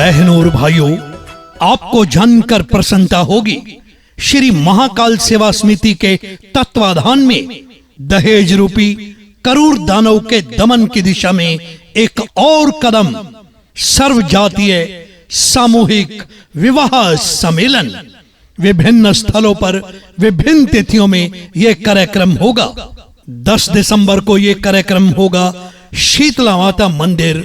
बहनों और भाइयों, आपको जानकर प्रसन्नता होगी, श्री महाकाल सेवा समिति के तत्वाधान में दहेज रूपी करूर दानव के दमन की दिशा में एक और कदम सर्व जातीय सामूहिक विवाह सम्मेलन विभिन्न स्थलों पर विभिन्न तिथियों में यह कार्यक्रम होगा। 10 दिसंबर को यह कार्यक्रम होगा शीतला माता मंदिर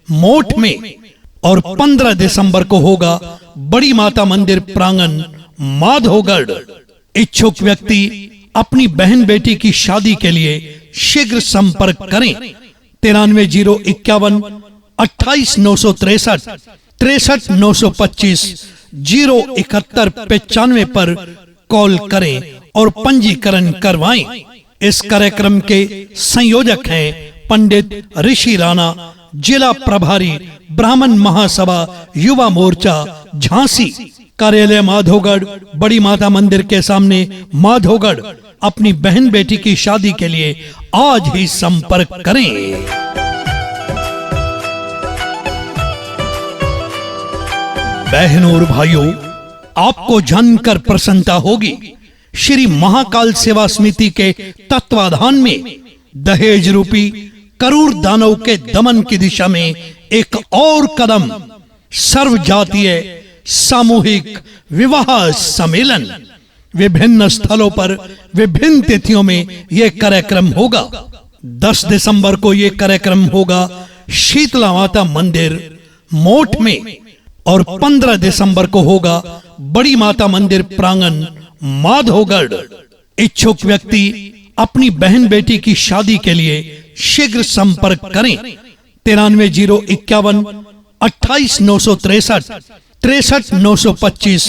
मोठ में और 15 दिसंबर को होगा बड़ी माता मंदिर प्रांगण माधोगढ़। इच्छुक व्यक्ति अपनी बहन बेटी की शादी के लिए शीघ्र संपर्क करें। 930151 28963 63925 07195 पर कॉल करें और पंजीकरण करवाएं। इस कार्यक्रम के संयोजक हैं पंडित ऋषि राणा, जिला प्रभारी ब्राह्मण महासभा युवा मोर्चा झांसी, कार्यालय माधोगढ़, बड़ी माता मंदिर के सामने माधोगढ़। अपनी बहन बेटी की शादी के लिए आज ही संपर्क करें। बहनों और भाइयों, आपको जानकर प्रसन्नता होगी, श्री महाकाल सेवा समिति के तत्वाधान में दहेज रूपी करूर दानव के दमन की दिशा में एक और कदम सर्व जातीय सामूहिक विवाह सम्मेलन विभिन्न स्थलों पर विभिन्न तिथियों में यह कार्यक्रम होगा। 10 दिसंबर को यह कार्यक्रम होगा शीतला माता मंदिर मोठ में और 15 दिसंबर को होगा बड़ी माता मंदिर प्रांगण माधोगढ़। इच्छुक व्यक्ति अपनी बहन बेटी की शादी के लिए शीघ्र संपर्क करें। 930151 28963 63925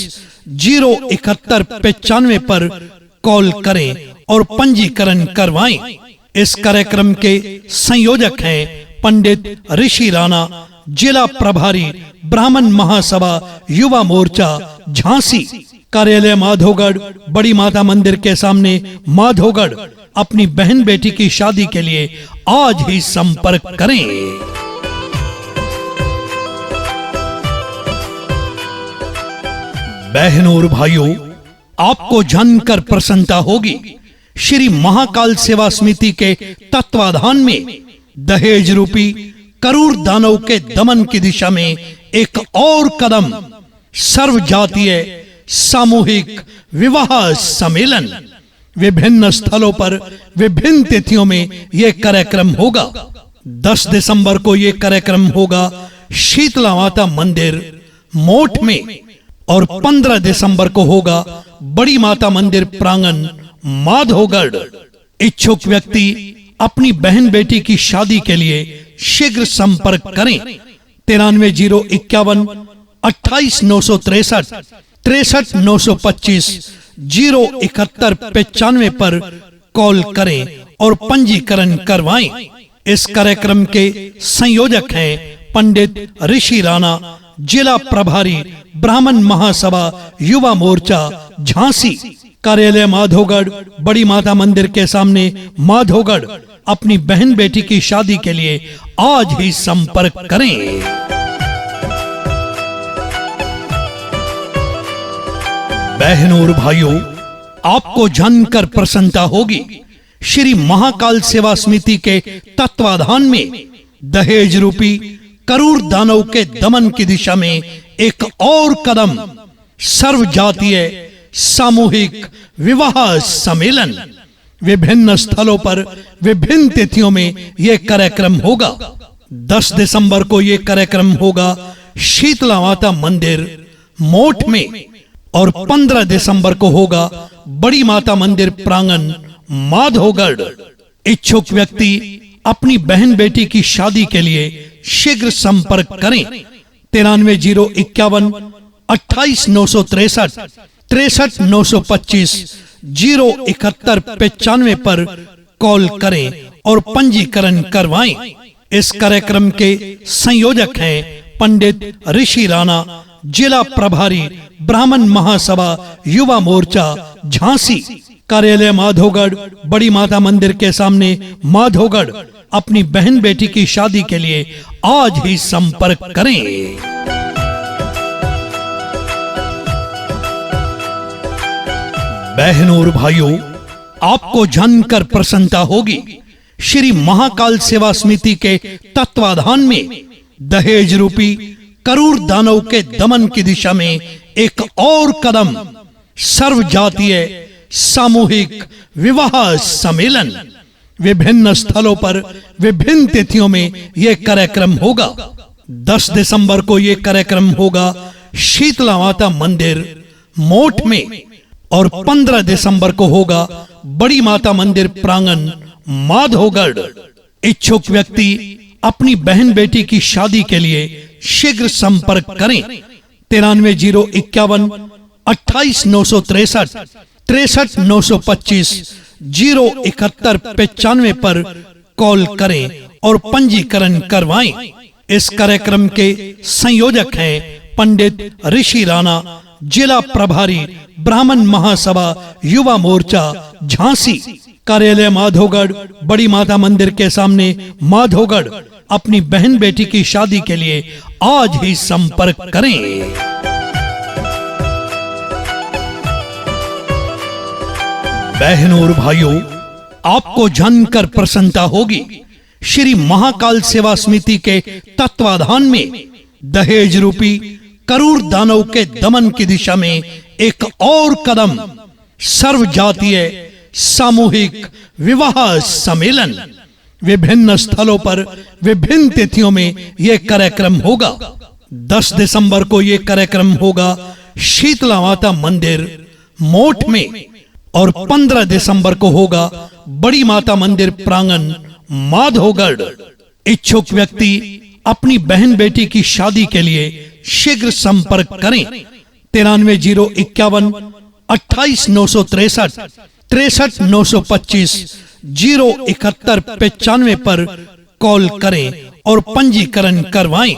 07195 पर कॉल करें और पंजीकरण करवाएं। इस कार्यक्रम के संयोजक हैं पंडित ऋषि राणा, जिला प्रभारी ब्राह्मण महासभा युवा मोर्चा झांसी, कार्यालय माधोगढ़, बड़ी माता मंदिर के सामने माधोगढ़। अपनी बहन बेटी की शादी के लिए आज ही संपर्क करें। बहनों और भाइयों, आपको जानकर प्रसन्नता होगी, श्री महाकाल सेवा समिति के तत्वाधान में दहेज रूपी करूर दानव के दमन की दिशा में एक और कदम सर्व जातीय सामूहिक विवाह सम्मेलन विभिन्न स्थलों पर विभिन्न तिथियों में यह कार्यक्रम होगा। 10 दिसंबर को यह कार्यक्रम होगा शीतला माता मंदिर मोठ में और 15 दिसंबर को होगा बड़ी माता मंदिर प्रांगण माधोगढ़। इच्छुक व्यक्ति अपनी बहन बेटी की शादी के लिए शीघ्र संपर्क करें। 930151 28963 63925 07195 पर कॉल करें और पंजीकरण करवाएं। इस कार्यक्रम के संयोजक हैं पंडित ऋषि राणा, जिला प्रभारी ब्राह्मण महासभा युवा मोर्चा झांसी, कार्यालय माधोगढ़, बड़ी माता मंदिर के सामने माधोगढ़। अपनी बहन बेटी की शादी के लिए आज ही संपर्क करें। बहनों और भाइयों, आपको जानकर प्रसन्नता होगी, श्री महाकाल सेवा समिति के तत्वाधान में दहेज रूपी करूर दानव के दमन की दिशा में एक और कदम सर्व जातीय सामूहिक विवाह सम्मेलन विभिन्न स्थलों पर विभिन्न तिथियों में यह कार्यक्रम होगा। 10 दिसंबर को यह कार्यक्रम होगा शीतला माता मंदिर मोठ में और 15 दिसंबर को होगा बड़ी माता मंदिर प्रांगण माधोगढ़। इच्छुक व्यक्ति अपनी बहन बेटी की शादी के लिए शीघ्र संपर्क करें। 930151 28963 63925 07195 पर कॉल करें और पंजीकरण करवाएं। इस कार्यक्रम के संयोजक हैं पंडित ऋषि राणा, जिला प्रभारी ब्राह्मण महासभा युवा मोर्चा झांसी, कार्यालय माधोगढ़, बड़ी माता मंदिर के सामने माधोगढ़। अपनी बहन बेटी की शादी के लिए आज ही संपर्क करें। बहनों और भाइयों, आपको जानकर प्रसन्नता होगी, श्री महाकाल सेवा समिति के तत्वाधान में दहेज रूपी करूर दानव के दमन की दिशा में एक और कदम सर्व जातीय सामूहिक विवाह सम्मेलन विभिन्न स्थलों पर विभिन्न तिथियों में यह कार्यक्रम होगा। 10 दिसंबर को यह कार्यक्रम होगा शीतला माता मंदिर मोठ में और 15 दिसंबर को होगा बड़ी माता मंदिर प्रांगण माधोगढ़। इच्छुक व्यक्ति अपनी बहन बेटी की शादी के लिए शीघ्र संपर्क करें। 930151 28963 63925 07195 पर कॉल करें और पंजीकरण करवाएं। इस कार्यक्रम के संयोजक हैं पंडित ऋषि राणा, जिला प्रभारी ब्राह्मण महासभा युवा मोर्चा झांसी। कार्यालय माधोगढ़, बड़ी माता मंदिर के सामने माधोगढ़। अपनी बहन बेटी की शादी के लिए आज ही संपर्क करें। बहनों और भाइयों, आपको जानकर प्रसन्नता होगी, श्री महाकाल सेवा समिति के तत्वाधान में दहेज रूपी करूर दानव के दमन की दिशा में एक और कदम सर्व जातीय सामूहिक विवाह सम्मेलन विभिन्न स्थलों पर विभिन्न तिथियों में यह कार्यक्रम होगा। 10 दिसंबर को यह कार्यक्रम होगा शीतला माता मंदिर मोठ में और 15 दिसंबर को होगा बड़ी माता मंदिर प्रांगण माधोगढ़। इच्छुक व्यक्ति अपनी बहन बेटी की शादी के लिए शीघ्र संपर्क करें। 930151 28963 63925 07195 पर कॉल करें और पंजीकरण करवाएं।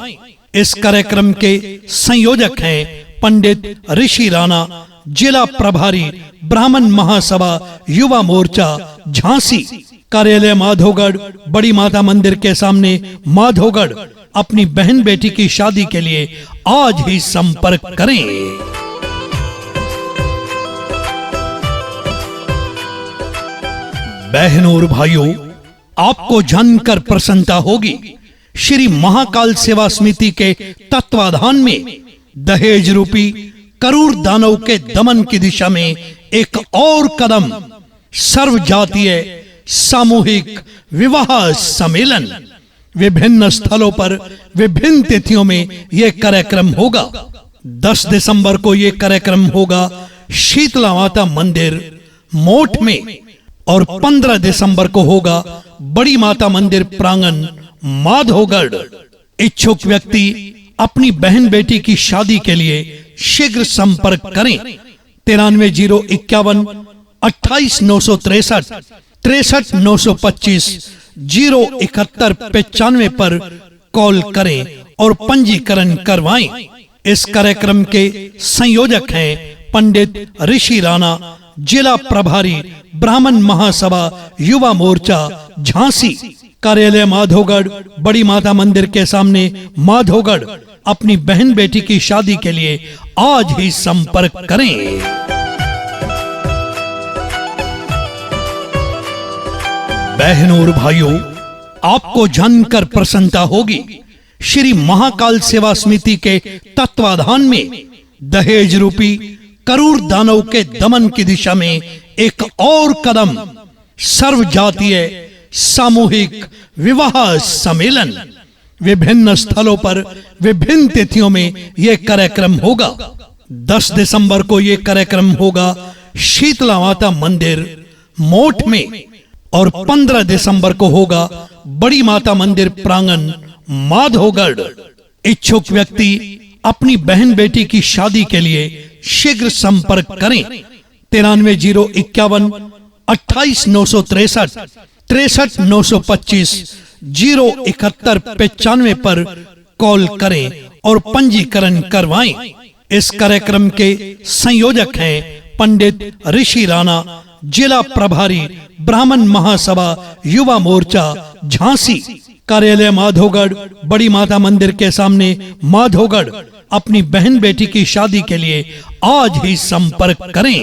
इस कार्यक्रम के संयोजक हैं पंडित ऋषि राणा, जिला प्रभारी ब्राह्मण महासभा युवा मोर्चा झांसी। कार्यालय माधोगढ़, बड़ी माता मंदिर के सामने माधोगढ़। अपनी बहन बेटी की शादी के लिए आज ही संपर्क करें। बहनों और भाइयों, आपको जानकर प्रसन्नता होगी, श्री महाकाल सेवा समिति के तत्वाधान में दहेज रूपी करूर दानव के दमन की दिशा में एक और कदम सर्व जातीय सामूहिक विवाह सम्मेलन विभिन्न स्थलों पर विभिन्न तिथियों में यह कार्यक्रम होगा। 10 दिसंबर को यह कार्यक्रम होगा शीतला माता मंदिर मोठ में और 15 दिसंबर को होगा बड़ी माता मंदिर प्रांगण माधोगढ़। इच्छुक व्यक्ति अपनी बहन बेटी की शादी के लिए शीघ्र संपर्क करें। 930151 28963 63925 07195 पर कॉल करें और पंजीकरण करवाएं। इस कार्यक्रम के संयोजक हैं पंडित ऋषि राणा, जिला प्रभारी ब्राह्मण महासभा युवा मोर्चा झांसी। कार्यालय माधोगढ़, बड़ी माता मंदिर के सामने माधोगढ़। अपनी बहन बेटी की शादी के लिए आज ही संपर्क करें। बहनों और भाइयों, आपको जानकर प्रसन्नता होगी, श्री महाकाल सेवा समिति के तत्वाधान में दहेज रूपी करूर दानव के दमन की दिशा में एक और कदम सर्व जातीय सामूहिक विवाह सम्मेलन विभिन्न स्थलों पर विभिन्न तिथियों में यह कार्यक्रम होगा। 10 दिसंबर को यह कार्यक्रम होगा शीतला माता मंदिर मोठ में और 15 दिसंबर को होगा बड़ी माता मंदिर प्रांगण माधोगढ़। इच्छुक व्यक्ति अपनी बहन बेटी की शादी के लिए शीघ्र संपर्क करें। 930151 28963 63925 07195 पर कॉल करें और पंजीकरण करवाएं। इस कार्यक्रम के संयोजक हैं पंडित ऋषि राणा, जिला प्रभारी ब्राह्मण महासभा युवा मोर्चा झांसी। कार्यालय माधोगढ़, बड़ी माता मंदिर के सामने माधोगढ़। अपनी बहन बेटी की शादी के लिए आज ही संपर्क करें।